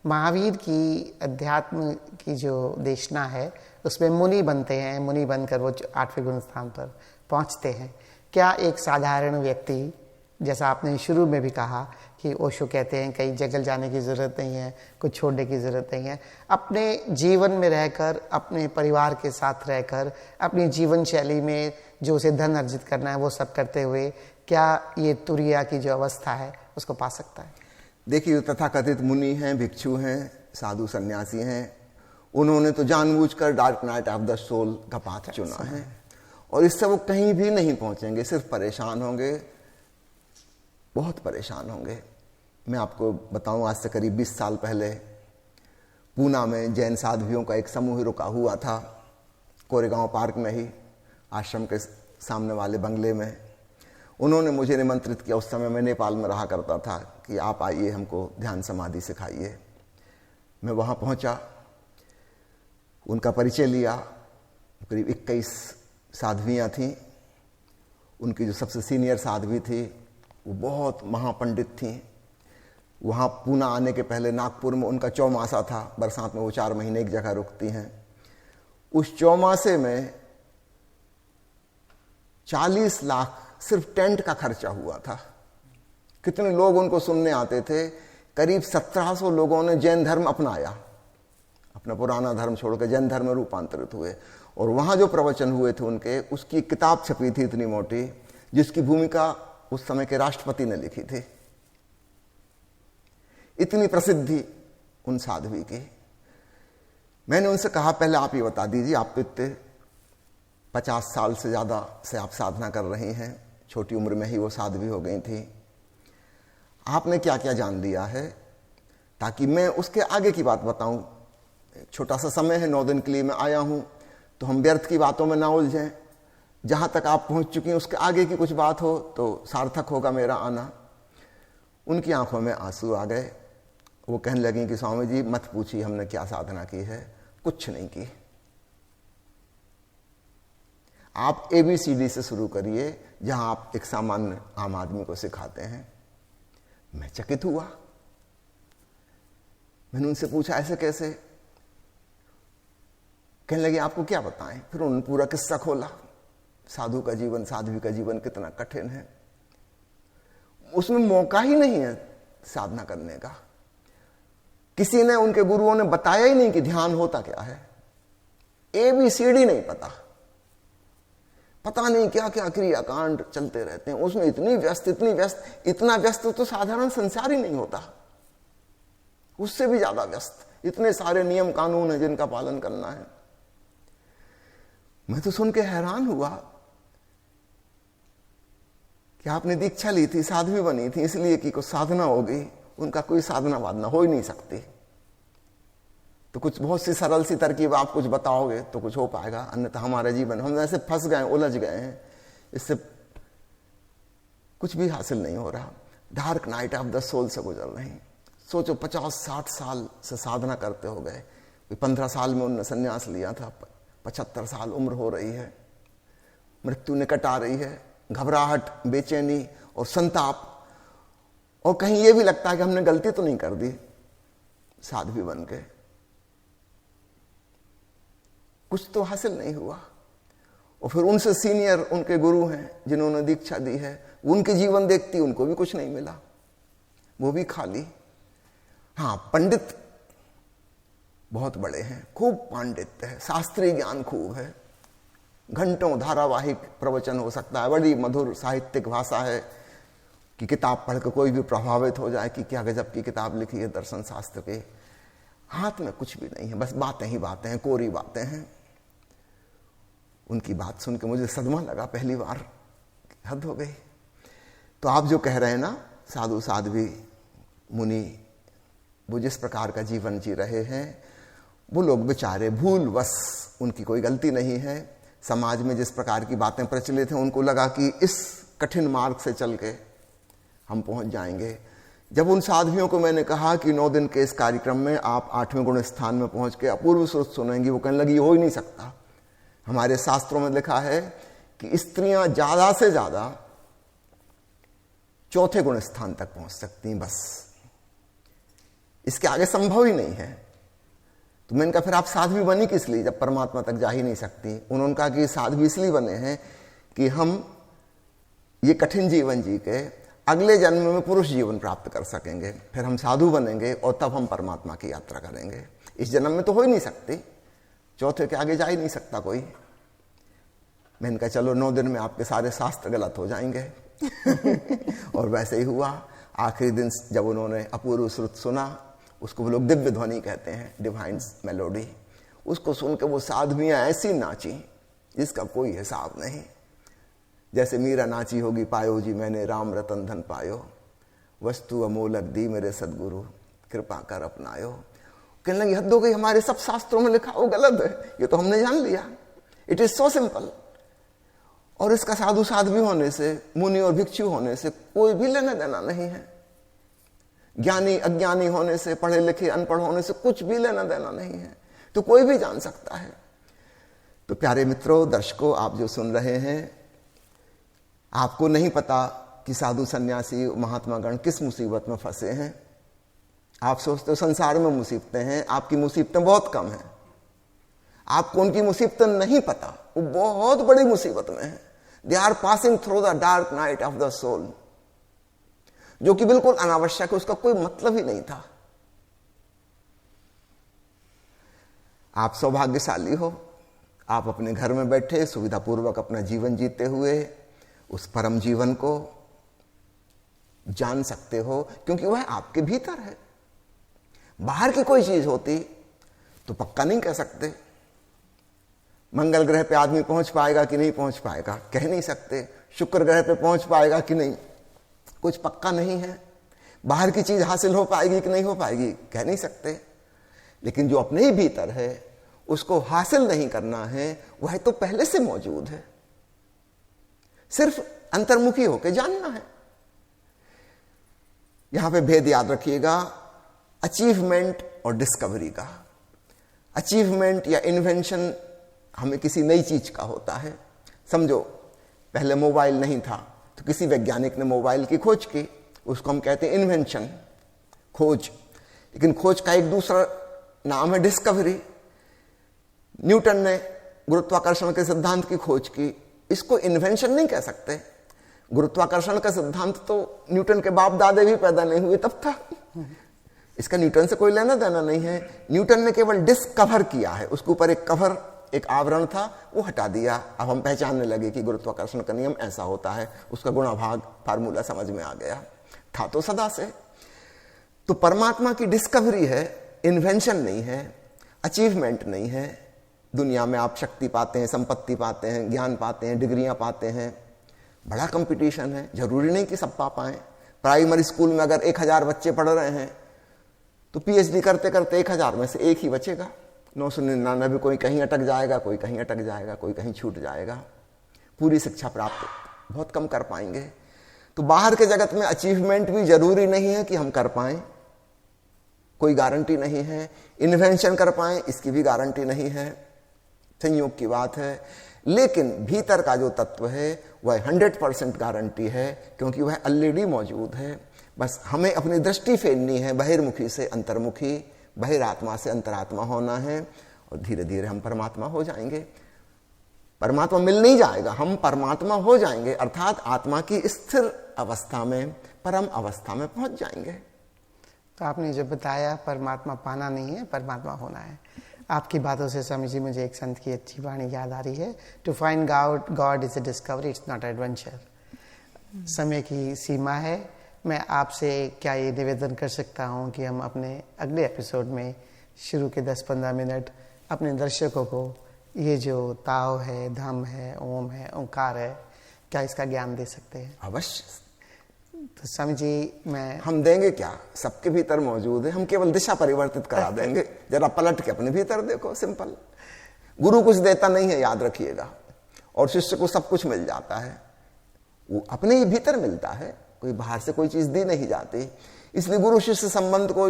महावीर की अध्यात्म की जो देशना है उसमें मुनि बनते हैं, मुनि बनकर वो 8वें गुण स्थान पर पहुँचते हैं। क्या एक साधारण व्यक्ति, जैसा आपने शुरू में भी कहा कि ओशो कहते हैं कहीं जंगल जाने की ज़रूरत नहीं है, कुछ छोड़ने की ज़रूरत नहीं है, अपने जीवन में रहकर, अपने परिवार के साथ रहकर, अपनी जीवन शैली में जो उसे धन अर्जित करना है वो सब करते हुए, क्या ये तुरिया की जो अवस्था है उसको पा सकता है? देखिए, जो तथाकथित मुनि हैं, भिक्षु हैं, साधु सन्यासी हैं, उन्होंने तो जानबूझकर dark night of the soul का पाथ चुना है, और इससे वो कहीं भी नहीं पहुंचेंगे, सिर्फ परेशान होंगे, बहुत परेशान होंगे। मैं आपको बताऊं, आज से करीब 20 साल पहले पूना में जैन साध्वियों का एक समूह रुका हुआ था, कोरेगांव पार्क में ही, आश्रम के सामने वाले बंगले में। उन्होंने मुझे निमंत्रित किया। उस समय मैं नेपाल में रहा करता था कि आप आइए, हमको ध्यान समाधि सिखाइए। मैं वहाँ पहुँचा, उनका परिचय लिया। करीब 21 साध्वियाँ थीं। उनकी जो सबसे सीनियर साध्वी थी वो बहुत महापंडित थीं। वहाँ पूना आने के पहले नागपुर में उनका चौमासा था, बरसात में वो 4 महीने एक जगह रुकती हैं। उस चौमासे में 40 लाख सिर्फ टेंट का खर्चा हुआ था। कितने लोग उनको सुनने आते थे। करीब 1700 लोगों ने जैन धर्म अपनाया, अपना पुराना धर्म छोड़कर जैन धर्म में रूपांतरित हुए। और वहाँ जो प्रवचन हुए थे उनके, उसकी किताब छपी थी इतनी मोटी, जिसकी भूमिका उस समय के राष्ट्रपति ने लिखी थी। इतनी प्रसिद्धि उन साध्वी की। मैंने उनसे कहा, पहले आप ये बता दीजिए, आप तो इतने 50 साल से ज़्यादा से आप साधना कर रही हैं, छोटी उम्र में ही वो साध्वी हो गई थी, आपने क्या क्या जान लिया है, ताकि मैं उसके आगे की बात बताऊं। छोटा सा समय है, 9 दिन के लिए मैं आया हूं, तो हम व्यर्थ की बातों में ना उलझें। जहां तक आप पहुंच चुकी हैं उसके आगे की कुछ बात हो तो सार्थक होगा मेरा आना। उनकी आंखों में आंसू आ गए। वो कहने लगी कि स्वामी जी मत पूछिए हमने क्या साधना की है, कुछ नहीं की। आप ABCD से शुरू करिए, जहां आप एक सामान्य आम आदमी को सिखाते हैं। मैं चकित हुआ। मैंने उनसे पूछा, ऐसे कैसे? कहने लगे, आपको क्या बताएं। फिर उन्होंने पूरा किस्सा खोला। साधु का जीवन, साध्वी का जीवन कितना कठिन है। उसमें मौका ही नहीं है साधना करने का। किसी ने, उनके गुरुओं ने बताया ही नहीं कि ध्यान होता क्या है। ABCD नहीं पता। पता नहीं क्या क्या क्रियाकांड चलते रहते हैं उसमें। इतनी व्यस्त, इतना व्यस्त तो साधारण संसार ही नहीं होता, उससे भी ज्यादा व्यस्त। इतने सारे नियम कानून हैं जिनका पालन करना है। मैं तो सुन के हैरान हुआ कि आपने दीक्षा ली थी, साध्वी बनी थी इसलिए कि कुछ साधना होगी। उनका कोई साधना वादना हो ही नहीं सकती। तो कुछ बहुत सी सरल सी तरकीब आप कुछ बताओगे तो कुछ हो पाएगा, अन्यथा हमारा जीवन, हम ऐसे फंस गए, उलझ गए हैं, इससे कुछ भी हासिल नहीं हो रहा। Dark night of the soul से गुजर रहे हैं। सोचो 50-60 साल से साधना करते हो गए। 15 साल में उन्होंने संन्यास लिया था, 75 साल उम्र हो रही है, मृत्यु निकट आ रही है, घबराहट, बेचैनी और संताप, और कहीं यह भी लगता है कि हमने गलती तो नहीं कर दी साध्वी बन के। कुछ तो हासिल नहीं हुआ। और फिर उनसे सीनियर उनके गुरु हैं जिन्होंने दीक्षा दी है, उनके जीवन देखती, उनको भी कुछ नहीं मिला, वो भी खाली। हाँ, पंडित बहुत बड़े हैं, खूब पांडित्य है, शास्त्रीय ज्ञान खूब है, घंटों धारावाहिक प्रवचन हो सकता है, बड़ी मधुर साहित्यिक भाषा है कि किताब पढ़कर कोई भी प्रभावित हो जाए कि क्या गजब की किताब लिखी है दर्शन शास्त्र के। हाथ में कुछ भी नहीं है, बस बातें ही बातें हैं, कोरी बातें हैं। उनकी बात सुन के मुझे सदमा लगा पहली बार, हद हो गई। तो आप जो कह रहे हैं ना, साधु साध्वी मुनि वो जिस प्रकार का जीवन जी रहे हैं, वो लोग बेचारे भूलवश, उनकी कोई गलती नहीं है। समाज में जिस प्रकार की बातें प्रचलित हैं, उनको लगा कि इस कठिन मार्ग से चल के हम पहुंच जाएंगे। जब उन साध्वियों को मैंने कहा कि 9 दिन के इस कार्यक्रम में आप 8वें गुण स्थान में पहुंच के अपूर्व श्रुत सुनेंगी, वो कहने लगी हो ही नहीं सकता। हमारे शास्त्रों में लिखा है कि स्त्रियां ज्यादा से ज्यादा 4थे गुण स्थान तक पहुंच सकती, बस इसके आगे संभव ही नहीं है। तो मैंने कहा फिर आप साध्वी बनी किस लिए जब परमात्मा तक जा ही नहीं सकती? उन्होंने कहा कि साध्वी इसलिए बने हैं कि हम ये कठिन जीवन जी के अगले जन्म में पुरुष जीवन प्राप्त कर सकेंगे, फिर हम साधु बनेंगे और तब हम परमात्मा की यात्रा करेंगे। इस जन्म में तो हो ही नहीं सकती, 4थे के आगे जा ही नहीं सकता कोई। मैंने कहा चलो 9 दिन में आपके सारे शास्त्र गलत हो जाएंगे, और वैसे ही हुआ। आखिरी दिन जब उन्होंने अपूर्व श्रुत सुना, उसको वो लोग दिव्य ध्वनि कहते हैं, डिवाइन मेलोडी, उसको सुन के वो साधवियाँ ऐसी नाची जिसका कोई हिसाब नहीं। जैसे मीरा नाची होगी, पायो जी मैंने राम रतन धन पायो, वस्तु अमोलक दी मेरे सदगुरु कृपा कर अपनायो। कहने लगी हद हो गई, हमारे सब शास्त्रों में लिखा वो गलत है, ये तो हमने जान लिया। It is so simple. और इसका साधु साध्वी होने से, मुनि और भिक्षु होने से कोई भी लेना देना नहीं है। ज्ञानी अज्ञानी होने से, पढ़े लिखे अनपढ़ होने से कुछ भी लेना देना नहीं है, तो कोई भी जान सकता है। तो प्यारे मित्रों, दर्शकों, आप जो सुन रहे हैं, आपको नहीं पता कि साधु सन्यासी महात्मा गण किस मुसीबत में फंसे हैं। आप सोचते हो संसार में मुसीबतें हैं, आपकी मुसीबतें बहुत कम हैं। आपको उनकी मुसीबतें नहीं पता, वो बहुत बड़ी मुसीबत में है। They are passing through the dark night of the soul, जो कि बिल्कुल अनावश्यक है, उसका कोई मतलब ही नहीं था। आप सौभाग्यशाली हो, आप अपने घर में बैठे सुविधापूर्वक अपना जीवन जीते हुए उस परम जीवन को जान सकते हो, क्योंकि वह आपके भीतर है। बाहर की कोई चीज होती तो पक्का नहीं कह सकते। मंगल ग्रह पे आदमी पहुंच पाएगा कि नहीं पहुंच पाएगा, कह नहीं सकते। शुक्र ग्रह पे पहुंच पाएगा कि नहीं, कुछ पक्का नहीं है। बाहर की चीज हासिल हो पाएगी कि नहीं हो पाएगी, कह नहीं सकते। लेकिन जो अपने ही भीतर है, उसको हासिल नहीं करना है, वह तो पहले से मौजूद है, सिर्फ अंतर्मुखी होकर जानना है। यहां पे भेद याद रखिएगा, अचीवमेंट और डिस्कवरी का। अचीवमेंट या इन्वेंशन हमें किसी नई चीज का होता है। समझो पहले मोबाइल नहीं था, तो किसी वैज्ञानिक ने मोबाइल की खोज की, उसको हम कहते हैं इन्वेंशन, खोज। लेकिन खोज का एक दूसरा नाम है डिस्कवरी। न्यूटन ने गुरुत्वाकर्षण के सिद्धांत की खोज की, इसको इन्वेंशन नहीं कह सकते। गुरुत्वाकर्षण का सिद्धांत तो न्यूटन के बाप दादे भी पैदा नहीं हुए तब था, इसका न्यूटन से कोई लेना देना नहीं है। न्यूटन ने केवल डिस्कवर किया है, उसके ऊपर एक कवर, एक आवरण था, वो हटा दिया। अब हम पहचानने लगे कि गुरुत्वाकर्षण का नियम ऐसा होता है, उसका गुणा भाग फार्मूला समझ में आ गया, था तो सदा से। तो परमात्मा की डिस्कवरी है, इन्वेंशन नहीं है, अचीवमेंट नहीं है। दुनिया में आप शक्ति पाते हैं, संपत्ति पाते हैं, ज्ञान पाते हैं, डिग्रियां पाते हैं, बड़ा कंपटीशन है, जरूरी नहीं कि सब पा पाए। प्राइमरी स्कूल में अगर 1000 बच्चे पढ़ रहे हैं, तो पीएचडी करते करते 1000 में से एक ही बचेगा। 999 कोई कहीं अटक जाएगा, कोई कहीं अटक जाएगा, कोई कहीं छूट जाएगा। पूरी शिक्षा प्राप्त बहुत कम कर पाएंगे। तो बाहर के जगत में अचीवमेंट भी जरूरी नहीं है कि हम कर पाएं, कोई गारंटी नहीं है। इन्वेंशन कर पाएं, इसकी भी गारंटी नहीं है, संयोग की बात है। लेकिन भीतर का जो तत्व है वह 100% गारंटी है, क्योंकि वह ऑलरेडी मौजूद है। बस हमें अपनी दृष्टि फेरनी है, बहिर्मुखी से अंतर्मुखी, बहिरात्मा से अंतरात्मा होना है, और धीरे धीरे हम परमात्मा हो जाएंगे। परमात्मा मिल नहीं जाएगा, हम परमात्मा हो जाएंगे, अर्थात आत्मा की स्थिर अवस्था में, परम अवस्था में पहुंच जाएंगे। तो आपने जो बताया, परमात्मा पाना नहीं है, परमात्मा होना है। आपकी बातों से स्वामी जी मुझे एक संत की अच्छी वाणी याद आ रही है, to find God is a discovery, it's not adventure. समय की सीमा है, मैं आपसे क्या ये निवेदन कर सकता हूँ कि हम अपने अगले एपिसोड में शुरू के 10-15 मिनट अपने दर्शकों को ये जो ताओ है, धम है, ओम है, ओंकार है, क्या इसका ज्ञान दे सकते हैं? अवश्य। तो स्वामी जी, हम देंगे क्या, सबके भीतर मौजूद है, हम केवल दिशा परिवर्तित करा देंगे। जरा पलट के अपने भीतर देखो, सिंपल। गुरु कुछ देता नहीं है, याद रखिएगा, और शिष्य को सब कुछ मिल जाता है, वो अपने ही भीतर मिलता है, कोई बाहर से कोई चीज दी नहीं जाती। इसलिए गुरु शिष्य संबंध को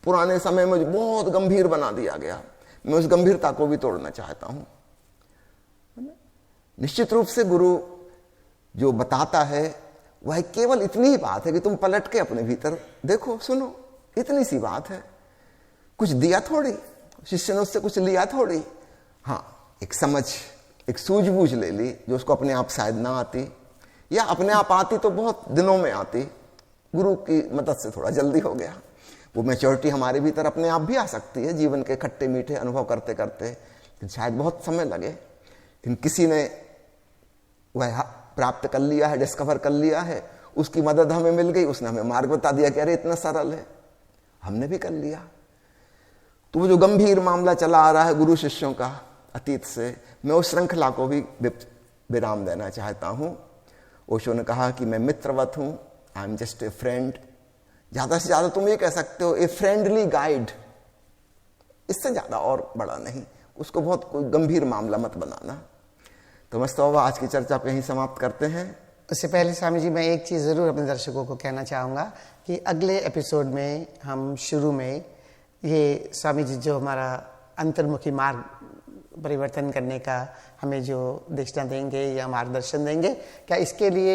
पुराने समय में बहुत गंभीर बना दिया गया, मैं उस गंभीरता को भी तोड़ना चाहता हूं। निश्चित रूप से गुरु जो बताता है वह केवल इतनी ही बात है कि तुम पलट के अपने भीतर देखो, सुनो, इतनी सी बात है। कुछ दिया थोड़ी, शिष्य ने उससे कुछ लिया थोड़ी। हाँ, एक समझ, एक सूझबूझ ले ली, जो उसको अपने आप शायद ना आती, या अपने आप आती तो बहुत दिनों में आती, गुरु की मदद से थोड़ा जल्दी हो गया। वो मैच्योरिटी हमारे भीतर अपने आप भी आ सकती है, जीवन के खट्टे मीठे अनुभव करते करते, लेकिन शायद बहुत समय लगे। लेकिन किसी ने वह प्राप्त कर लिया है, डिस्कवर कर लिया है, उसकी मदद हमें मिल गई, उसने हमें मार्ग बता दिया कि अरे इतना सरल है, हमने भी कर लिया। तो वो जो गंभीर मामला चला आ रहा है गुरु शिष्यों का अतीत से, मैं उस श्रृंखला को भी विराम देना चाहता हूं। ओशो ने कहा कि मैं मित्रवत हूं, I am just a friend. ज्यादा से ज्यादा तुम ये कह सकते हो ए फ्रेंडली गाइड, इससे ज्यादा और बड़ा नहीं, उसको बहुत कोई गंभीर मामला मत बनाना। तो मस्तौबा आज की चर्चा पे ही समाप्त करते हैं। उससे पहले स्वामी जी मैं एक चीज़ ज़रूर अपने दर्शकों को कहना चाहूँगा कि अगले एपिसोड में हम शुरू में ये स्वामी जी जो हमारा अंतर्मुखी मार्ग परिवर्तन करने का हमें जो दिशा देंगे या मार्गदर्शन देंगे, क्या इसके लिए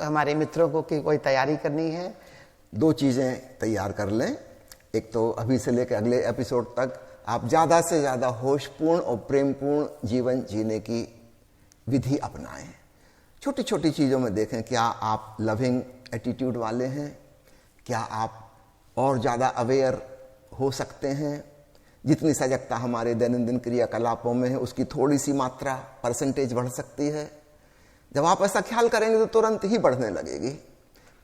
हमारे मित्रों को की कोई तैयारी करनी है? 2 चीज़ें तैयार कर लें। एक तो अभी से लेकर अगले एपिसोड तक आप ज़्यादा से ज़्यादा होशपूर्ण और प्रेमपूर्ण जीवन जीने की विधि अपनाएं। छोटी छोटी चीज़ों में देखें, क्या आप लविंग एटीट्यूड वाले हैं, क्या आप और ज़्यादा अवेयर हो सकते हैं। जितनी सजगता हमारे दैनंदिन क्रियाकलापों में है उसकी थोड़ी सी मात्रा परसेंटेज बढ़ सकती है। जब आप ऐसा ख्याल करेंगे तो तुरंत ही बढ़ने लगेगी।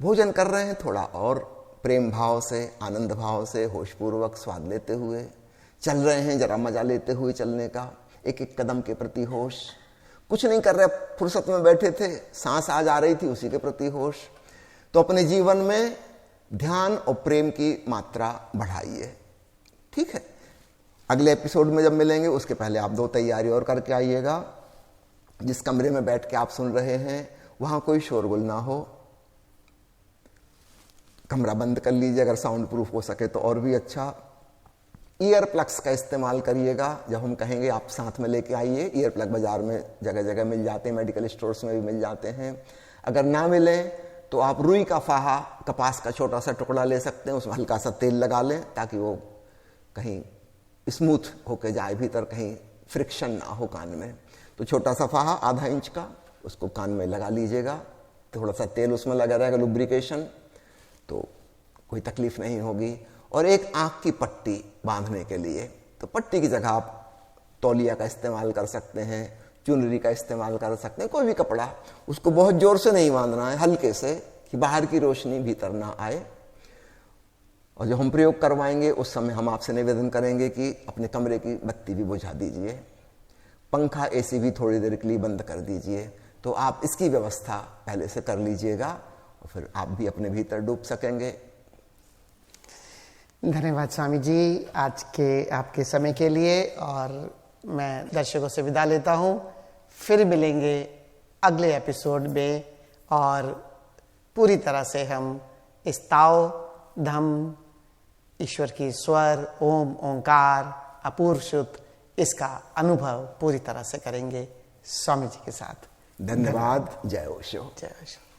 भोजन कर रहे हैं, थोड़ा और प्रेम भाव से, आनंद भाव से, होशपूर्वक स्वाद लेते हुए चल रहे हैं, जरा मजा लेते हुए चलने का, एक एक कदम के प्रति होश। कुछ नहीं कर रहे, फुर्सत में बैठे थे, सांस आ जा रही थी, उसी के प्रति होश। तो अपने जीवन में ध्यान और प्रेम की मात्रा बढ़ाइए। ठीक है, अगले एपिसोड में जब मिलेंगे उसके पहले आप 2 तैयारी और करके आइएगा। जिस कमरे में बैठ के आप सुन रहे हैं वहां कोई शोरगुल ना हो, कमरा बंद कर लीजिए, अगर साउंड प्रूफ हो सके तो और भी अच्छा। ईयर प्लग्स का इस्तेमाल करिएगा, जब हम कहेंगे आप साथ में लेके आइए। ईयर प्लग बाजार में जगह जगह मिल जाते हैं, मेडिकल स्टोर्स में भी मिल जाते हैं। अगर ना मिले तो आप रुई का फाहा, कपास का छोटा सा टुकड़ा ले सकते हैं, उसमें हल्का सा तेल लगा लें ताकि वो कहीं स्मूथ होके जाए भीतर, कहीं फ्रिक्शन ना हो कान में। तो छोटा सा फाहा आधा इंच का, उसको कान में लगा लीजिएगा, थोड़ा सा तेल उसमें लगा रहेगा, लुब्रिकेशन, तो कोई तकलीफ नहीं होगी। और एक आंख की पट्टी बांधने के लिए, तो पट्टी की जगह आप तौलिया का इस्तेमाल कर सकते हैं, चुनरी का इस्तेमाल कर सकते हैं, कोई भी कपड़ा। उसको बहुत जोर से नहीं बांधना है, हल्के से, कि बाहर की रोशनी भीतर ना आए। और जब हम प्रयोग करवाएंगे उस समय हम आपसे निवेदन करेंगे कि अपने कमरे की बत्ती भी बुझा दीजिए, पंखा एसी भी थोड़ी देर के लिए बंद कर दीजिए। तो आप इसकी व्यवस्था पहले से कर लीजिएगा और फिर आप भी अपने भीतर डूब सकेंगे। धन्यवाद स्वामी जी आज के आपके समय के लिए, और मैं दर्शकों से विदा लेता हूँ। फिर मिलेंगे अगले एपिसोड में और पूरी तरह से हम इस ताओ धम्म, ईश्वर की स्वर, ओम, ओंकार, अपूर्व शुद्ध, इसका अनुभव पूरी तरह से करेंगे स्वामी जी के साथ। धन्यवाद। जय ओशो। जय ओशो।